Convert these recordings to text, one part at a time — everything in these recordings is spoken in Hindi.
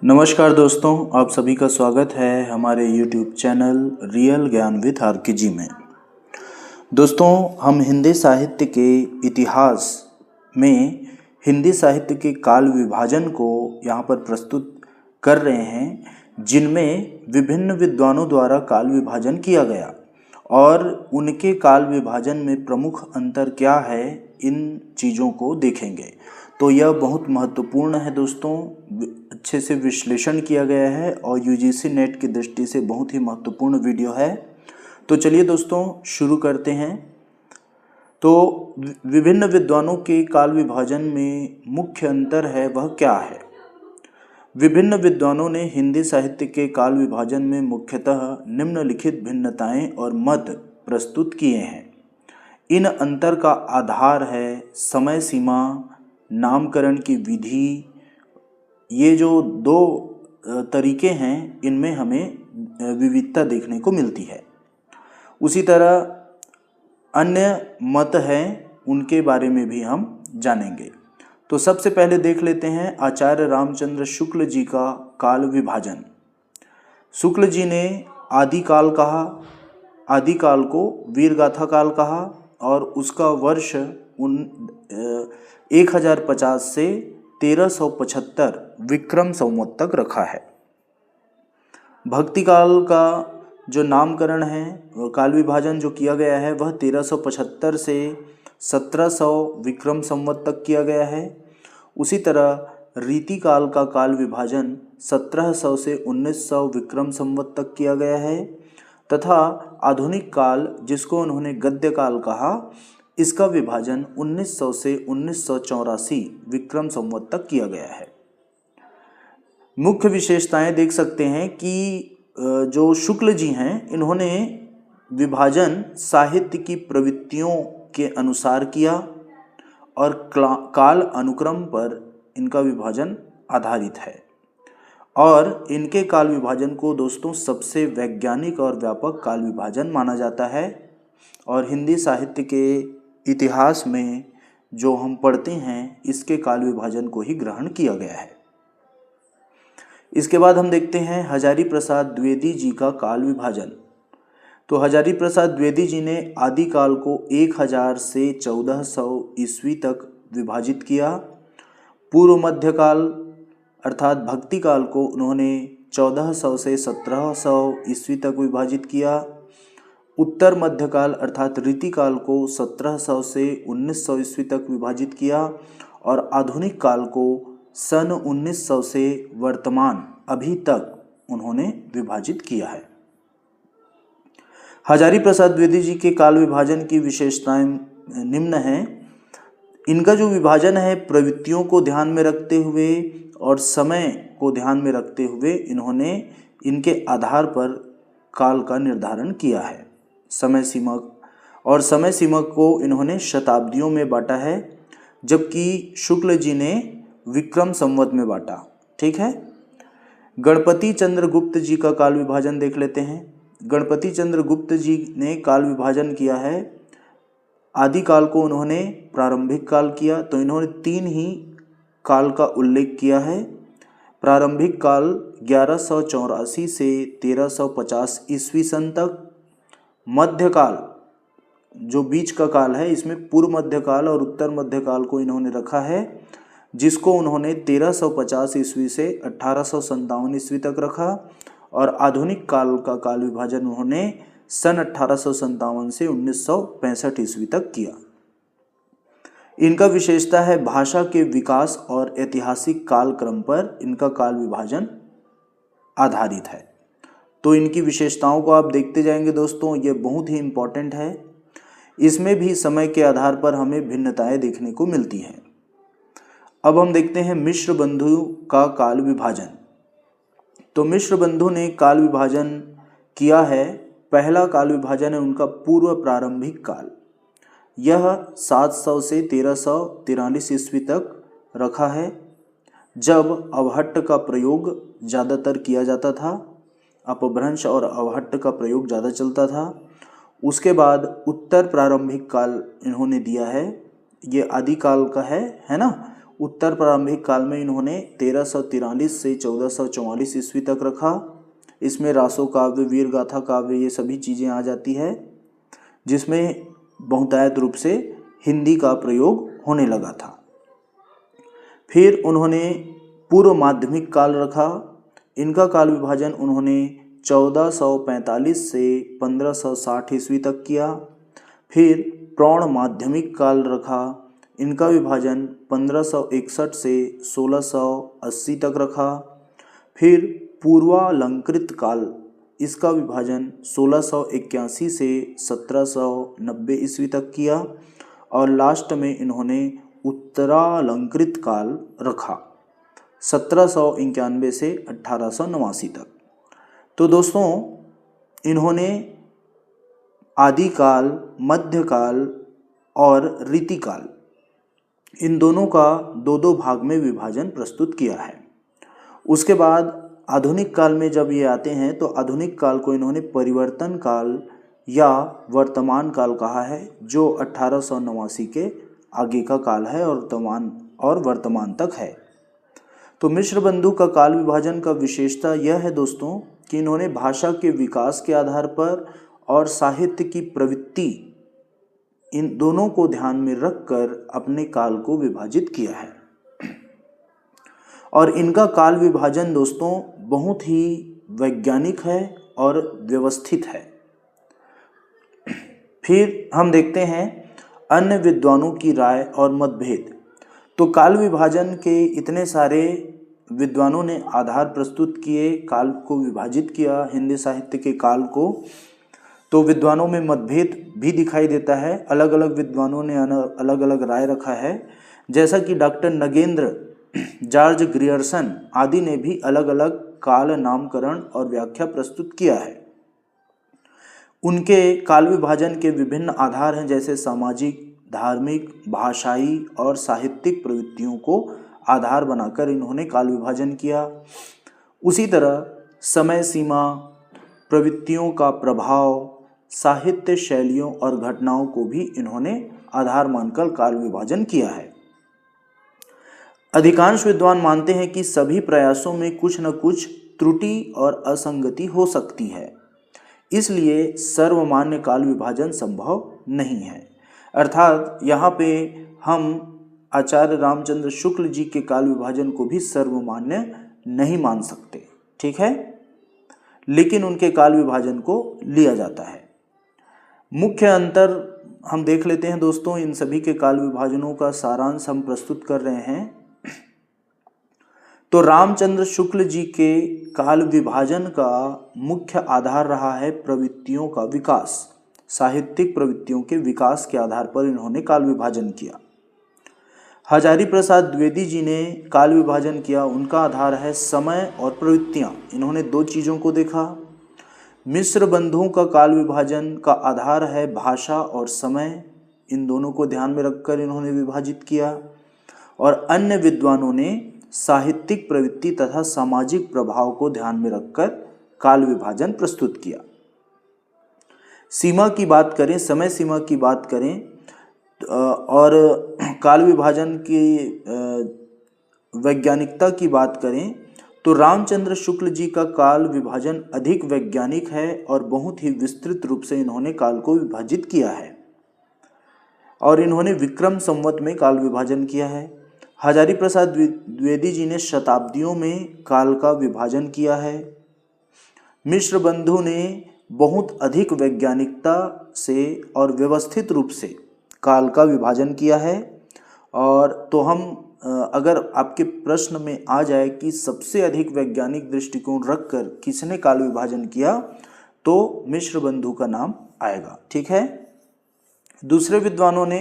नमस्कार दोस्तों, आप सभी का स्वागत है हमारे YouTube चैनल रियल ज्ञान विद आरकेजी में। दोस्तों, हम हिंदी साहित्य के इतिहास में हिंदी साहित्य के काल विभाजन को यहाँ पर प्रस्तुत कर रहे हैं, जिनमें विभिन्न विद्वानों द्वारा काल विभाजन किया गया और उनके काल विभाजन में प्रमुख अंतर क्या है, इन चीज़ों को देखेंगे। तो यह बहुत महत्वपूर्ण है दोस्तों, अच्छे से विश्लेषण किया गया है और यूजीसी नेट की दृष्टि से बहुत ही महत्वपूर्ण वीडियो है। तो चलिए दोस्तों शुरू करते हैं। तो विभिन्न विद्वानों के काल विभाजन में मुख्य अंतर है वह क्या है। विभिन्न विद्वानों ने हिंदी साहित्य के काल विभाजन में मुख्यतः निम्नलिखित भिन्नताएं और मत प्रस्तुत किए हैं। इन अंतर का आधार है समय सीमा, नामकरण की विधि। ये जो दो तरीके हैं, इनमें हमें विविधता देखने को मिलती है। उसी तरह अन्य मत हैं, उनके बारे में भी हम जानेंगे। तो सबसे पहले देख लेते हैं आचार्य रामचंद्र शुक्ल जी का काल विभाजन। शुक्ल जी ने आदिकाल कहा, आदिकाल को वीरगाथा काल कहा और उसका वर्ष 1050 से 1375 विक्रम संवत तक रखा है। भक्ति काल का जो नामकरण है, काल विभाजन जो किया गया है, वह 1375 से 1700 विक्रम संवत तक किया गया है। उसी तरह रीति काल का काल विभाजन 1700 से 1900 विक्रम संवत तक किया गया है तथा आधुनिक काल, जिसको उन्होंने गद्य काल कहा, इसका विभाजन 1900 से 1984 विक्रम संवत तक किया गया है। मुख्य विशेषताएं देख सकते हैं कि जो शुक्ल जी हैं, इन्होंने विभाजन साहित्य की प्रवृत्तियों के अनुसार किया और काल अनुक्रम पर इनका विभाजन आधारित है और इनके काल विभाजन को दोस्तों सबसे वैज्ञानिक और व्यापक काल विभाजन माना जाता है। और हिंदी साहित्य के इतिहास में जो हम पढ़ते हैं, इसके काल विभाजन को ही ग्रहण किया गया है। इसके बाद हम देखते हैं हजारी प्रसाद द्विवेदी जी का काल विभाजन। तो हजारी प्रसाद द्विवेदी जी ने आदिकाल को 1000 से 1400 ईस्वी तक विभाजित किया। पूर्व मध्यकाल अर्थात भक्ति काल को उन्होंने 1400 से 1700 ईस्वी तक विभाजित किया। उत्तर मध्यकाल अर्थात रीतिकाल को 1700 से 1900 ईस्वी तक विभाजित किया और आधुनिक काल को सन 1900 से वर्तमान अभी तक उन्होंने विभाजित किया है। हजारी प्रसाद द्विवेदी जी के काल विभाजन की विशेषताएं निम्न हैं। इनका जो विभाजन है, प्रवृत्तियों को ध्यान में रखते हुए और समय को ध्यान में रखते हुए इन्होंने इनके आधार पर काल का निर्धारण किया है। समय सीमा को इन्होंने शताब्दियों में बांटा है, जबकि शुक्ल जी ने विक्रम संवत में बांटा। ठीक है। गणपति चंद्र गुप्त जी का काल विभाजन देख लेते हैं। गणपति चंद्र गुप्त जी ने काल विभाजन किया है। आदिकाल को उन्होंने प्रारंभिक काल किया, तो इन्होंने 3 ही काल का उल्लेख किया है। प्रारंभिक काल 1184 से 1350 ईस्वी सन तक। मध्यकाल जो बीच का काल है, इसमें पूर्व मध्यकाल और उत्तर मध्यकाल को इन्होंने रखा है, जिसको उन्होंने 1350 ईस्वी से 1857 ईस्वी तक रखा और आधुनिक काल का काल विभाजन उन्होंने सन 1857 से 1965 ईस्वी तक किया। इनका विशेषता है भाषा के विकास और ऐतिहासिक कालक्रम पर इनका काल विभाजन आधारित है। तो इनकी विशेषताओं को आप देखते जाएंगे दोस्तों, ये बहुत ही इम्पोर्टेंट है। इसमें भी समय के आधार पर हमें भिन्नताएं देखने को मिलती हैं। अब हम देखते हैं मिश्र बंधु का काल विभाजन। तो मिश्र बंधु ने काल विभाजन किया है। पहला काल विभाजन है उनका पूर्व प्रारंभिक काल। यह 700 से 1343 ईस्वी तक रखा है, जब अवहट्ट का प्रयोग ज़्यादातर किया जाता था। अपभ्रंश और अवहट्ट का प्रयोग ज़्यादा चलता था। उसके बाद उत्तर प्रारंभिक काल इन्होंने दिया है, ये आदिकाल का है ना। उत्तर प्रारंभिक काल में इन्होंने 1343 से 1444 ईस्वी तक रखा। इसमें रासो काव्य, वीर गाथा काव्य, ये सभी चीज़ें आ जाती है, जिसमें बहुतायत रूप से हिंदी का प्रयोग होने लगा था। फिर उन्होंने पूर्व माध्यमिक काल रखा। इनका काल विभाजन उन्होंने 1445 से 1560 ईस्वी तक किया। फिर प्रौढ़ माध्यमिक काल रखा। इनका विभाजन 1561 से 1680 तक रखा। फिर पूर्वालंकृत काल, इसका विभाजन 1681 से 1790 ईस्वी तक किया। और लास्ट में इन्होंने उत्तरालंकृत काल रखा 1791 से 1889 तक। तो दोस्तों, इन्होंने आदिकाल, मध्यकाल और रीतिकाल, इन दोनों का दो दो भाग में विभाजन प्रस्तुत किया है। उसके बाद आधुनिक काल में जब ये आते हैं तो आधुनिक काल को इन्होंने परिवर्तन काल या वर्तमान काल कहा है, जो 1889 के आगे का काल है और वर्तमान तक है। तो मिश्र बंधु का काल विभाजन का विशेषता यह है दोस्तों कि इन्होंने भाषा के विकास के आधार पर और साहित्य की प्रवृत्ति, इन दोनों को ध्यान में रखकर अपने काल को विभाजित किया है। और इनका काल विभाजन दोस्तों बहुत ही वैज्ञानिक है और व्यवस्थित है। फिर हम देखते हैं अन्य विद्वानों की राय और मतभेद। तो काल विभाजन के इतने सारे विद्वानों ने आधार प्रस्तुत किए, काल को विभाजित किया, हिंदी साहित्य के काल को। तो विद्वानों में मतभेद भी दिखाई देता है, अलग अलग विद्वानों ने अलग अलग राय रखा है। जैसा कि डॉक्टर नगेंद्र, जॉर्ज ग्रियर्सन आदि ने भी अलग अलग काल नामकरण और व्याख्या प्रस्तुत किया है। उनके काल विभाजन के विभिन्न आधार हैं, जैसे सामाजिक, धार्मिक, भाषाई और साहित्यिक प्रवृत्तियों को आधार बनाकर इन्होंने काल विभाजन किया। उसी तरह समय सीमा, प्रवृत्तियों का प्रभाव, साहित्य शैलियों और घटनाओं को भी इन्होंने आधार मानकर काल विभाजन किया है। अधिकांश विद्वान मानते हैं कि सभी प्रयासों में कुछ न कुछ त्रुटि और असंगति हो सकती है, इसलिए सर्वमान्य काल विभाजन संभव नहीं है। अर्थात यहाँ पे हम आचार्य रामचंद्र शुक्ल जी के काल विभाजन को भी सर्वमान्य नहीं मान सकते, ठीक है, लेकिन उनके काल विभाजन को लिया जाता है। मुख्य अंतर हम देख लेते हैं दोस्तों, इन सभी के काल विभाजनों का सारांश हम प्रस्तुत कर रहे हैं। तो रामचंद्र शुक्ल जी के काल विभाजन का मुख्य आधार रहा है प्रवृत्तियों का विकास। साहित्यिक प्रवृत्तियों के विकास के आधार पर इन्होंने काल विभाजन किया। हजारी प्रसाद द्विवेदी जी ने काल विभाजन किया, उनका आधार है समय और प्रवृत्तियां। इन्होंने दो चीज़ों को देखा। मिश्र बंधुओं का काल विभाजन का आधार है भाषा और समय, इन दोनों को ध्यान में रखकर इन्होंने विभाजित किया। और अन्य विद्वानों ने साहित्यिक प्रवृत्ति तथा सामाजिक प्रभाव को ध्यान में रखकर काल विभाजन प्रस्तुत किया। सीमा की बात करें, समय सीमा की बात करें और काल विभाजन की वैज्ञानिकता की बात करें तो रामचंद्र शुक्ल जी का काल विभाजन अधिक वैज्ञानिक है और बहुत ही विस्तृत रूप से इन्होंने काल को विभाजित किया है। और इन्होंने विक्रम संवत में काल विभाजन किया है। हजारी प्रसाद द्विवेदी जी ने शताब्दियों में काल का विभाजन किया है। मिश्र बंधु ने बहुत अधिक वैज्ञानिकता से और व्यवस्थित रूप से काल का विभाजन किया है। और तो हम अगर आपके प्रश्न में आ जाए कि सबसे अधिक वैज्ञानिक दृष्टिकोण रखकर किसने काल विभाजन किया, तो मिश्र बंधु का नाम आएगा, ठीक है। दूसरे विद्वानों ने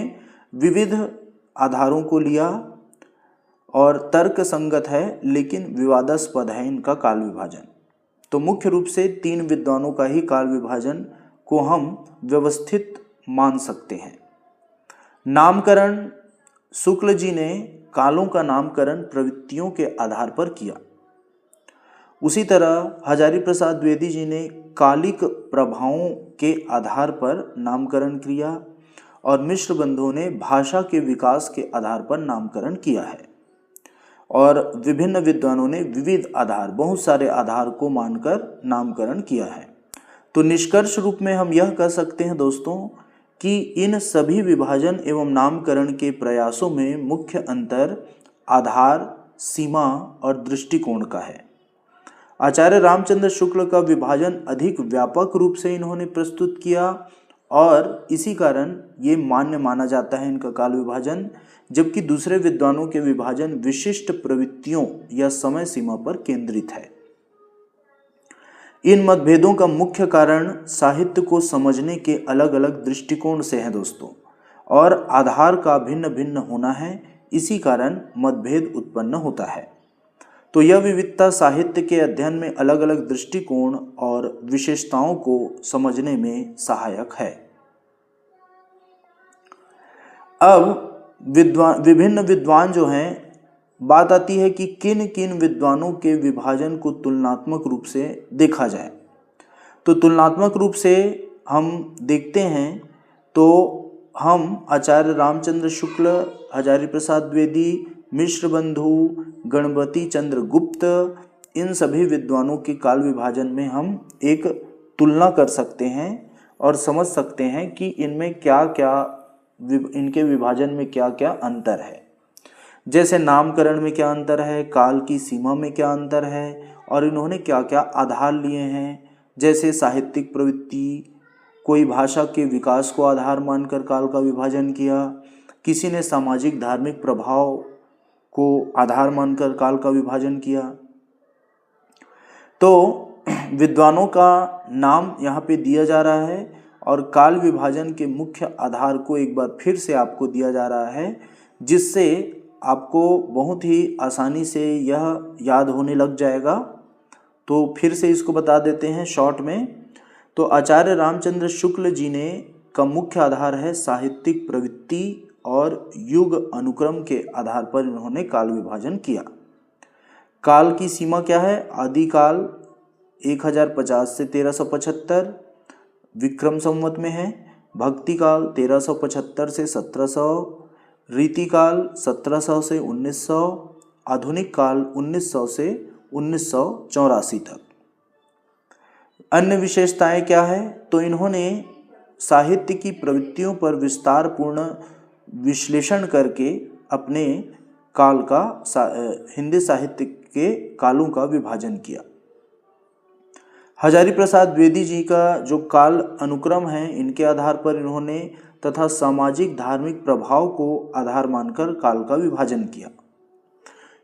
विविध आधारों को लिया और तर्क संगत है लेकिन विवादास्पद है इनका काल विभाजन। तो मुख्य रूप से तीन विद्वानों का ही काल विभाजन को हम व्यवस्थित मान सकते हैं। नामकरण, शुक्ल जी ने कालों का नामकरण प्रवृत्तियों के आधार पर किया। उसी तरह हजारी प्रसाद द्विवेदी जी ने कालिक प्रभावों के आधार पर नामकरण किया और मिश्र बंधुओं ने भाषा के विकास के आधार पर नामकरण किया है। और विभिन्न विद्वानों ने विविध आधार, बहुत सारे आधार को मानकर नामकरण किया है। तो निष्कर्ष रूप में हम यह कह सकते हैं दोस्तों कि इन सभी विभाजन एवं नामकरण के प्रयासों में मुख्य अंतर आधार, सीमा और दृष्टिकोण का है। आचार्य रामचंद्र शुक्ल का विभाजन अधिक व्यापक रूप से इन्होंने प्रस्तुत किया और इसी कारण ये मान्य माना जाता है इनका काल विभाजन, जबकि दूसरे विद्वानों के विभाजन विशिष्ट प्रवृत्तियों या समय सीमा पर केंद्रित है। इन मतभेदों का मुख्य कारण साहित्य को समझने के अलग अलग दृष्टिकोण से है दोस्तों, और आधार का भिन्न भिन्न होना है, इसी कारण मतभेद उत्पन्न होता है। तो यह विविधता साहित्य के अध्ययन में अलग अलग दृष्टिकोण और विशेषताओं को समझने में सहायक है। अब विभिन्न विद्वान जो हैं, बात आती है कि किन किन विद्वानों के विभाजन को तुलनात्मक रूप से देखा जाए। तो तुलनात्मक रूप से हम देखते हैं तो हम आचार्य रामचंद्र शुक्ल, हजारी प्रसाद द्विवेदी, मिश्र बंधु, गणपति चंद्र गुप्त, इन सभी विद्वानों के काल विभाजन में हम एक तुलना कर सकते हैं और समझ सकते हैं कि इनमें क्या क्या, इनके विभाजन में क्या क्या अंतर है। जैसे नामकरण में क्या अंतर है, काल की सीमा में क्या अंतर है और इन्होंने क्या क्या आधार लिए हैं। जैसे साहित्यिक प्रवृत्ति, कोई भाषा के विकास को आधार मानकर काल का विभाजन किया, किसी ने सामाजिक धार्मिक प्रभाव को आधार मानकर काल का विभाजन किया। तो विद्वानों का नाम यहाँ पे दिया जा रहा है और काल विभाजन के मुख्य आधार को एक बार फिर से आपको दिया जा रहा है, जिससे आपको बहुत ही आसानी से यह याद होने लग जाएगा। तो फिर से इसको बता देते हैं शॉर्ट में। तो आचार्य रामचंद्र शुक्ल जी ने का मुख्य आधार है साहित्यिक प्रवृत्ति और युग अनुक्रम के आधार पर इन्होंने काल विभाजन किया। काल की सीमा क्या है? आदिकाल 1050 से 1375 विक्रम संवत में है, भक्ति काल 1375 से 1700, रीतिकाल 1700 से 1900, आधुनिक काल 1900 से 1984 तक। अन्य विशेषताएं क्या है? तो इन्होंने साहित्य की प्रवृत्तियों पर विस्तारपूर्ण विश्लेषण करके अपने काल का हिंदी साहित्य के कालों का विभाजन किया। हजारी प्रसाद द्विवेदी जी का जो काल अनुक्रम है, इनके आधार पर इन्होंने तथा सामाजिक धार्मिक प्रभाव को आधार मानकर काल का विभाजन किया।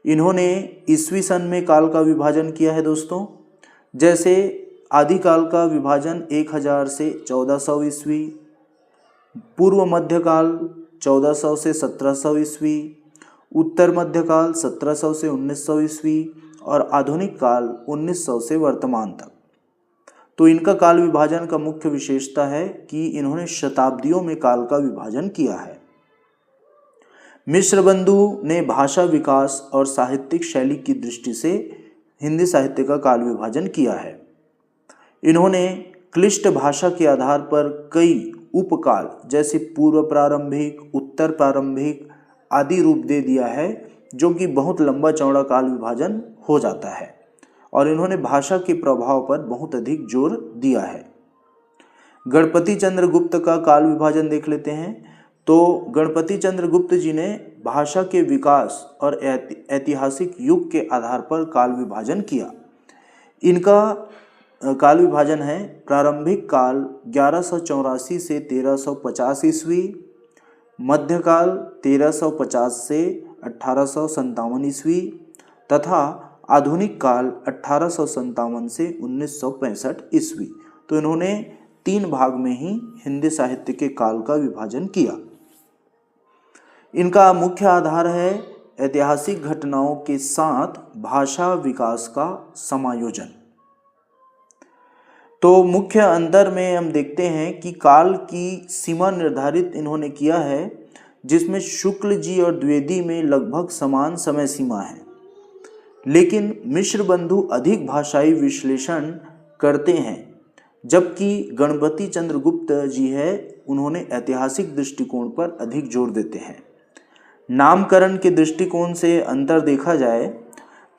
इन्होंने ईस्वी सन में काल का विभाजन किया है दोस्तों। जैसे आदिकाल का विभाजन 1000 से 1400 ईस्वी, पूर्व मध्यकाल 1400 से 1700 ईस्वी, उत्तर मध्यकाल 1700 से 1900 ईस्वी और आधुनिक काल 1900 से वर्तमान तक। तो इनका काल विभाजन का मुख्य विशेषता है कि इन्होंने शताब्दियों में काल का विभाजन किया है। मिश्र बंधु ने भाषा विकास और साहित्यिक शैली की दृष्टि से हिंदी साहित्य का काल विभाजन किया है। इन्होंने क्लिष्ट भाषा के आधार पर कई उपकाल जैसे पूर्व प्रारंभिक, उत्तर प्रारंभिक आदि रूप दे दिया है, जो कि बहुत लंबा चौड़ा काल विभाजन हो जाता है, और इन्होंने भाषा के प्रभाव पर बहुत अधिक जोर दिया है। गणपति चंद्र गुप्त का काल विभाजन देख लेते हैं। तो गणपति चंद्र गुप्त जी ने भाषा के विकास और ऐतिहासिक युग के आधार पर काल विभाजन किया। इनका काल विभाजन है प्रारंभिक काल 1184 से 1350 ईस्वी, मध्यकाल 1350 से 1857 ईस्वी तथा आधुनिक काल 1857 से 1965 ईस्वी। तो इन्होंने 3 भाग में ही हिंदी साहित्य के काल का विभाजन किया। इनका मुख्य आधार है ऐतिहासिक घटनाओं के साथ भाषा विकास का समायोजन। तो मुख्य अंतर में हम देखते हैं कि काल की सीमा निर्धारित इन्होंने किया है, जिसमें शुक्ल जी और द्विवेदी में लगभग समान समय सीमा है, लेकिन मिश्र बंधु अधिक भाषाई विश्लेषण करते हैं, जबकि गणपति चंद्र गुप्त जी है उन्होंने ऐतिहासिक दृष्टिकोण पर अधिक जोर देते हैं। नामकरण के दृष्टिकोण से अंतर देखा जाए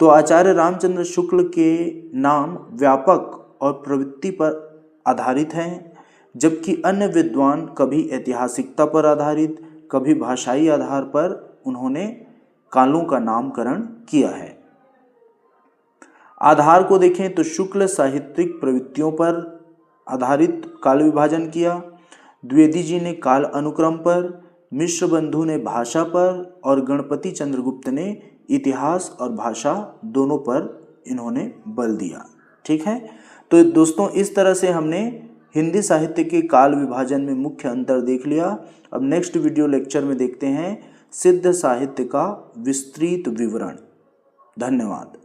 तो आचार्य रामचंद्र शुक्ल के नाम व्यापक और प्रवृत्ति पर आधारित हैं, जबकि अन्य विद्वान कभी ऐतिहासिकता पर आधारित, कभी भाषाई आधार पर उन्होंने कालों का नामकरण किया है। आधार को देखें तो शुक्ल साहित्यिक प्रवृत्तियों पर आधारित काल विभाजन किया, द्विवेदी जी ने काल अनुक्रम पर, मिश्र बंधु ने भाषा पर और गणपति चंद्रगुप्त ने इतिहास और भाषा दोनों पर इन्होंने बल दिया। ठीक है, तो दोस्तों इस तरह से हमने हिंदी साहित्य के काल विभाजन में मुख्य अंतर देख लिया। अब नेक्स्ट वीडियो लेक्चर में देखते हैं सिद्ध साहित्य का विस्तृत विवरण। धन्यवाद।